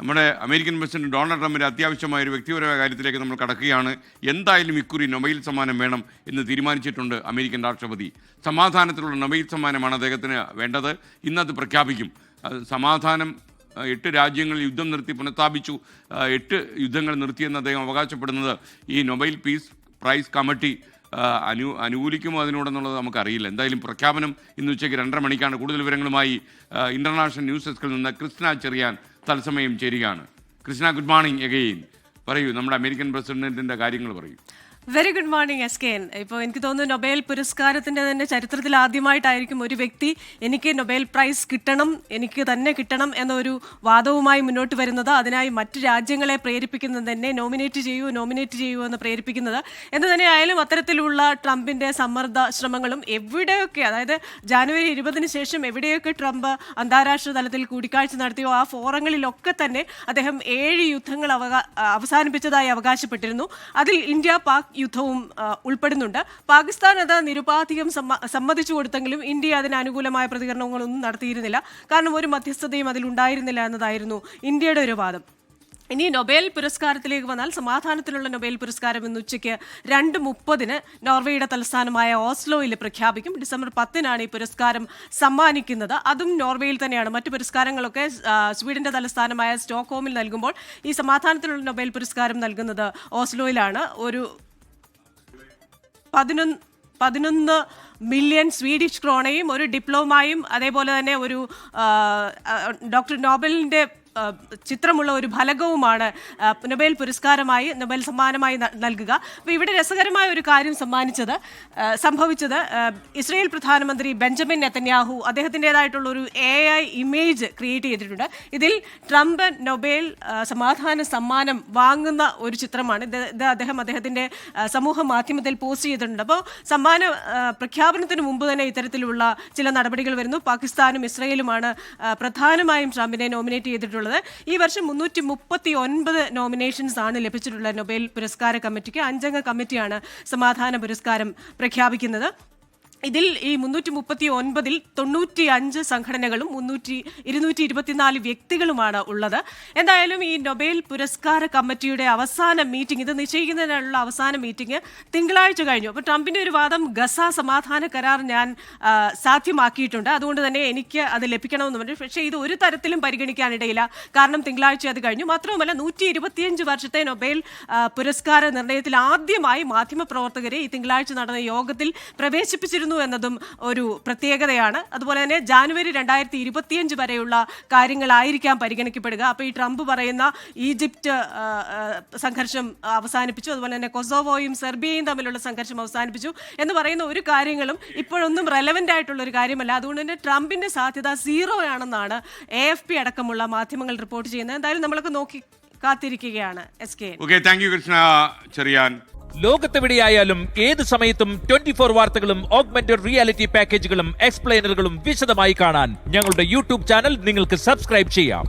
നമ്മുടെ American president Donald ട്രംപിൻ്റെ അത്യാവശ്യമായ ഒരു വ്യക്തിപരമായ കാര്യത്തിലേക്ക് നമ്മൾ കടക്കുകയാണ്. എന്തായാലും ഇക്കുറി നൊബേൽ സമ്മാനം വേണം എന്ന് തീരുമാനിച്ചിട്ടുണ്ട് അമേരിക്കൻ രാഷ്ട്രപതി. സമാധാനത്തിലുള്ള നൊബേൽ സമ്മാനമാണ് അദ്ദേഹത്തിന് വേണ്ടത്. ഇന്നത് പ്രഖ്യാപിക്കും. സമാധാനം 8 രാജ്യങ്ങളിൽ യുദ്ധം നിർത്തി പുനഃസ്ഥാപിച്ചു. 8 യുദ്ധങ്ങൾ നിർത്തിയെന്ന് അദ്ദേഹം അവകാശപ്പെടുന്നത് ഈ നൊബേൽ പീസ് പ്രൈസ് കമ്മിറ്റി അനുകൂലിക്കുമോ അതിനോടെന്നുള്ളത് നമുക്കറിയില്ല. എന്തായാലും പ്രഖ്യാപനം ഇന്ന് ഉച്ചയ്ക്ക് 2:30 മണിക്കാണ്. കൂടുതൽ വിവരങ്ങളുമായി ഇന്റർനാഷണൽ ന്യൂസ് ഡെസ്കിൽ നിന്ന് കൃഷ്ണ ചെറിയാൻ തത്സമയം ചേരുകയാണ്. Krishna, good morning again. പറയൂ, നമ്മുടെ അമേരിക്കൻ പ്രസിഡന്റിന്റെ കാര്യങ്ങൾ പറയൂ. വെരി ഗുഡ് മോർണിംഗ് എസ്കെൻ. ഇപ്പോൾ എനിക്ക് തോന്നുന്നു നൊബേൽ പുരസ്കാരത്തിൻ്റെ തന്നെ ചരിത്രത്തിൽ ആദ്യമായിട്ടായിരിക്കും ഒരു വ്യക്തി എനിക്ക് നൊബേൽ പ്രൈസ് കിട്ടണം, എനിക്ക് തന്നെ കിട്ടണം എന്നൊരു വാദവുമായി മുന്നോട്ട് വരുന്നത്. അതിനായി മറ്റ് രാജ്യങ്ങളെ പ്രേരിപ്പിക്കുന്നത് തന്നെ നോമിനേറ്റ് ചെയ്യൂ എന്ന് പ്രേരിപ്പിക്കുന്നത്. എന്ന് തന്നെയായാലും അത്തരത്തിലുള്ള ട്രംപിൻ്റെ സമ്മർദ്ദ ശ്രമങ്ങളും എവിടെയൊക്കെ, അതായത് ജനുവരി 20-ന് ശേഷം എവിടെയൊക്കെ ട്രംപ് അന്താരാഷ്ട്ര തലത്തിൽ കൂടിക്കാഴ്ച നടത്തിയോ ആ ഫോറങ്ങളിലൊക്കെ തന്നെ അദ്ദേഹം 7 യുദ്ധങ്ങൾ അവസാനിപ്പിച്ചതായി അവകാശപ്പെട്ടിരുന്നു. അതിൽ ഇന്ത്യ പാക് യുദ്ധവും ഉൾപ്പെടുന്നുണ്ട്. പാകിസ്ഥാൻ അത് നിരുപാധികം സമ്മതിച്ചു കൊടുത്തെങ്കിലും ഇന്ത്യ അതിന് അനുകൂലമായ പ്രതികരണങ്ങളൊന്നും നടത്തിയിരുന്നില്ല. കാരണം ഒരു മധ്യസ്ഥതയും അതിലുണ്ടായിരുന്നില്ല എന്നതായിരുന്നു ഇന്ത്യയുടെ ഒരു വാദം. ഇനി നൊബേൽ പുരസ്കാരത്തിലേക്ക് വന്നാൽ സമാധാനത്തിനുള്ള നൊബേൽ പുരസ്കാരം ഇന്ന് ഉച്ചയ്ക്ക് 2:30 നോർവേയുടെ തലസ്ഥാനമായ ഓസ്ലോയിൽ പ്രഖ്യാപിക്കും. ഡിസംബർ 10-നാണ് ഈ പുരസ്കാരം സമ്മാനിക്കുന്നത്. അതും നോർവേയിൽ തന്നെയാണ്. മറ്റു പുരസ്കാരങ്ങളൊക്കെ സ്വീഡന്റെ തലസ്ഥാനമായ സ്റ്റോക്ക്ഹോമിൽ നൽകുമ്പോൾ ഈ സമാധാനത്തിനുള്ള നൊബേൽ പുരസ്കാരം നൽകുന്നത് ഓസ്ലോയിലാണ്. ഒരു 11 മില്യൺ സ്വീഡിഷ് ക്രോണയും ഒരു ഡിപ്ലോമയും അതേപോലെ തന്നെ ഒരു ഡോക്ടർ നോബലിൻ്റെ ചിത്രമുള്ള ഒരു ഫലകവുമാണ് നൊബേൽ പുരസ്കാരമായി, നൊബേൽ സമ്മാനമായി നൽകുക. അപ്പോൾ ഇവിടെ രസകരമായ ഒരു കാര്യം സംഭവിച്ചത് ഇസ്രയേൽ പ്രധാനമന്ത്രി ബെഞ്ചമിൻ നെതന്യാഹു അദ്ദേഹത്തിൻ്റെതായിട്ടുള്ളൊരു AI ഇമേജ് ക്രിയേറ്റ് ചെയ്തിട്ടുണ്ട്. ഇതിൽ ട്രംപ് നൊബേൽ സമാധാന സമ്മാനം വാങ്ങുന്ന ഒരു ചിത്രമാണ്. ഇത് അദ്ദേഹത്തിൻ്റെ സമൂഹ മാധ്യമത്തിൽ പോസ്റ്റ് ചെയ്തിട്ടുണ്ട്. അപ്പോൾ സമ്മാന പ്രഖ്യാപനത്തിന് മുമ്പ് തന്നെ ഇത്തരത്തിലുള്ള ചില നടപടികൾ വരുന്നു. പാകിസ്ഥാനും ഇസ്രയേലുമാണ് പ്രധാനമായും ട്രംപിനെ നോമിനേറ്റ് ചെയ്തിട്ടുള്ളത്. ഈ വർഷം 339 നോമിനേഷൻസ് ആണ് ലഭിച്ചിട്ടുള്ളത് നൊബേൽ പുരസ്കാര കമ്മിറ്റിക്ക്. 5-അംഗ കമ്മിറ്റിയാണ് സമാധാന പുരസ്കാരം പ്രഖ്യാപിക്കുന്നത്. ഇതിൽ ഈ 339-ൽ 95 സംഘടനകളും 224 വ്യക്തികളുമാണ് ഉള്ളത്. എന്തായാലും ഈ നൊബേൽ പുരസ്കാര കമ്മിറ്റിയുടെ അവസാന മീറ്റിംഗ്, ഇത് നിശ്ചയിക്കുന്നതിനുള്ള അവസാന മീറ്റിംഗ് തിങ്കളാഴ്ച കഴിഞ്ഞു. അപ്പോൾ ട്രംപിൻ്റെ ഒരു വാദം, ഗസ സമാധാന കരാർ ഞാൻ സാധ്യമാക്കിയിട്ടുണ്ട്, അതുകൊണ്ട് തന്നെ എനിക്ക് അത് ലഭിക്കണമെന്ന് പറഞ്ഞു. പക്ഷേ ഇത് ഒരു തരത്തിലും പരിഗണിക്കാനിടയില്ല. കാരണം തിങ്കളാഴ്ച അത് കഴിഞ്ഞു. മാത്രവുമല്ല 125 വർഷത്തെ നൊബേൽ പുരസ്കാര നിർണയത്തിൽ ആദ്യമായി മാധ്യമപ്രവർത്തകരെ ഈ തിങ്കളാഴ്ച നടന്ന യോഗത്തിൽ പ്രവേശിപ്പിച്ചിരുന്നു എന്നതും ഒരു പ്രത്യേകതയാണ്. അതുപോലെ തന്നെ ജനുവരി 2025 വരെയുള്ള കാര്യങ്ങളായിരിക്കാം പരിഗണിക്കപ്പെടുക. അപ്പോൾ ഈ ട്രംപ് പറയുന്ന ഈജിപ്റ്റ് സംഘർഷം അവസാനിപ്പിച്ചു, അതുപോലെ തന്നെ കൊസോവോയും സെർബിയയും തമ്മിലുള്ള സംഘർഷം അവസാനിപ്പിച്ചു എന്ന് പറയുന്ന ഒരു കാര്യങ്ങളും ഇപ്പോഴൊന്നും റെലവൻ്റ് ആയിട്ടുള്ള ഒരു കാര്യമല്ല. അതുകൊണ്ട് തന്നെ ട്രംപിൻ്റെ സാധ്യത 0 ആണെന്നാണ് AFP അടക്കമുള്ള മാധ്യമങ്ങൾ റിപ്പോർട്ട് ചെയ്യുന്നത്. എന്തായാലും നമ്മളൊക്കെ നോക്കി കാത്തിരിക്കുകയാണ്. Thank you Krishna Cheriyan. ലോകത്തെവിടെയായാലും ഏത് സമയത്തും 24 വാർത്തകളും ഓഗ്മെന്റഡ് റിയാലിറ്റി പാക്കേജുകളും എക്സ്പ്ലെയിനറുകളും വിശദമായി കാണാൻ ഞങ്ങളുടെ YouTube ചാനൽ നിങ്ങൾക്ക് സബ്സ്ക്രൈബ് ചെയ്യാം.